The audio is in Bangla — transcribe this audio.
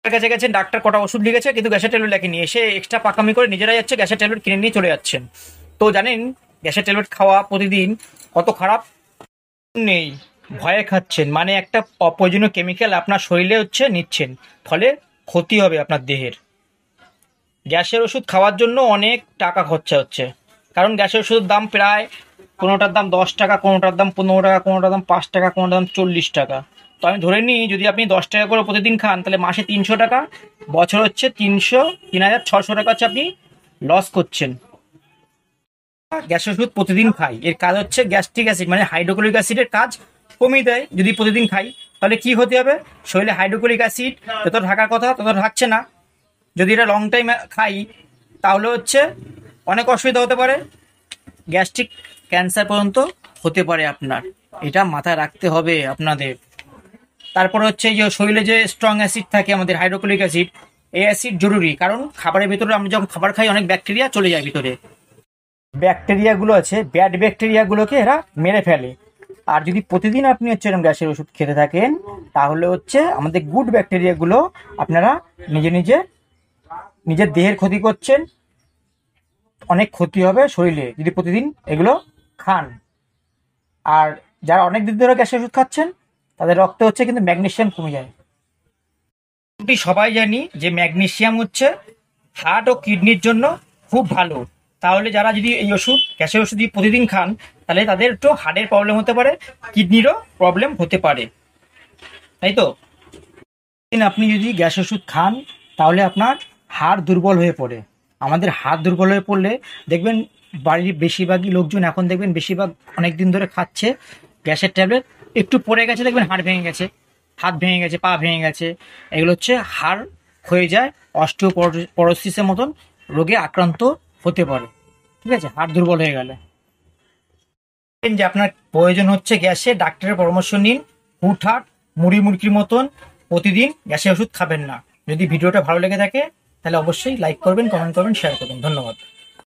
কাছে গেছেন, ডাক্তার কটা ওষুধ লিখেছে কিন্তু গ্যাসের ট্যাবলেট লেখেনি, এসে এক্সট্রা পাকামি করে নিজেরাই যাচ্ছে গ্যাসের ট্যাবলেট কিনে নিয়ে চলে যাচ্ছেন। তো জানেন গ্যাসের ট্যাবলেট খাওয়া প্রতিদিন কত খারাপ? নেই, ভয়ে খাচ্ছেন, মানে একটা অপ্রয়োজনীয় কেমিক্যাল আপনার শরীরে নিচ্ছেন, ফলে ক্ষতি হবে আপনার দেহের। গ্যাসের ওষুধ খাওয়ার জন্য অনেক টাকা খরচা হচ্ছে, কারণ গ্যাসের ওষুধের দাম প্রায় কোনোটার দাম 10 টাকা, কোনোটার দাম 15 টাকা, কোনোটার দাম 5 টাকা, কোনোটার দাম 40 টাকা। তো আমি ধরে নিই যদি আপনি 10 টাকা করে প্রতিদিন খান তাহলে মাসে 300 টাকা, বছর হচ্ছে 3,600 টাকা আপনি লস করছেন। গ্যাসের ওষুধ প্রতিদিন খাই, এর কাজ হচ্ছে গ্যাস্ট্রিক অ্যাসিড মানে হাইড্রোক্লোরিক অ্যাসিডের কাজ কমিয়ে দেয়। যদি প্রতিদিন খাই তাহলে কি ক্ষতি হবে? শরীরে হাইড্রোক্লোরিক অ্যাসিড যত থাকার কথা তত থাকছে না। যদি এটা লং টাইম খাই তাহলে অনেক অসুবিধা হতে পারে, গ্যাস্ট্রিক ক্যান্সার পর্যন্ত হতে পারে আপনার। এটা মাথায় রাখতে হবে আপনাদের। তারপর এই যে শরীরে যে স্ট্রং অ্যাসিড থাকে আমাদের হাইড্রোক্লোরিক অ্যাসিড, এই অ্যাসিড জরুরি, কারণ খাবারের ভিতরে আমরা যখন খাবার খাই অনেক ব্যাকটেরিয়া চলে যায় ভিতরে। ব্যাকটেরিয়াগুলো আছে, ব্যাড ব্যাকটেরিয়াগুলোকে এরা মেরে ফেলে। আর যদি প্রতিদিন আপনি এরকম গ্যাসের ওষুধ খেতে থাকেন তাহলে আমাদের গুড ব্যাকটেরিয়াগুলো আপনারা নিজে নিজে নিজের দেহের ক্ষতি করছেন, অনেক ক্ষতি হবে শরীরে যদি প্রতিদিন এগুলো খান। আর যারা অনেক দিন ধরে গ্যাসের ওষুধ খাচ্ছেন তাদের রক্তে কিন্তু ম্যাগনেসিয়াম কমে যায়। সবাই জানি যে ম্যাগনেসিয়াম হার্ট ও কিডনির জন্য খুব ভালো। তাহলে যারা যদি এই গ্যাসের ওষুধ প্রতিদিন খান তাহলে তাদের একটু হার্টের প্রবলেম হতে পারে, কিডনিরও প্রবলেম হতে পারে, তাই তো? আপনি যদি গ্যাস ওষুধ খান তাহলে আপনার হাড় দুর্বল হয়ে পড়ে। আমাদের হাড় দুর্বল হয়ে পড়লে দেখবেন বাড়ির বেশিরভাগই লোকজন এখন দেখবেন বেশিরভাগ অনেক দিন ধরে খাচ্ছে গ্যাসের ট্যাবলেট, একটু পড়ে গেছে দেখবেন হাড় ভেঙে গেছে, হাত ভেঙে গেছে, পা ভেঙে গেছে। এগুলো হাড় ক্ষয়ে যায়, অস্টিওপরোসিসের মতন রোগে আক্রান্ত হতে পারে। ঠিক আছে, হাড় দুর্বল হয়ে গেলে যে আপনার প্রয়োজন গ্যাসে, ডাক্তারের পরামর্শ নিন। হুটহাট মুড়ি মুড়কির মতন প্রতিদিন গ্যাসের ওষুধ খাবেন না। যদি ভিডিওটা ভালো লেগে থাকে তাহলে অবশ্যই লাইক করবেন, কমেন্ট করবেন, শেয়ার করবেন। ধন্যবাদ।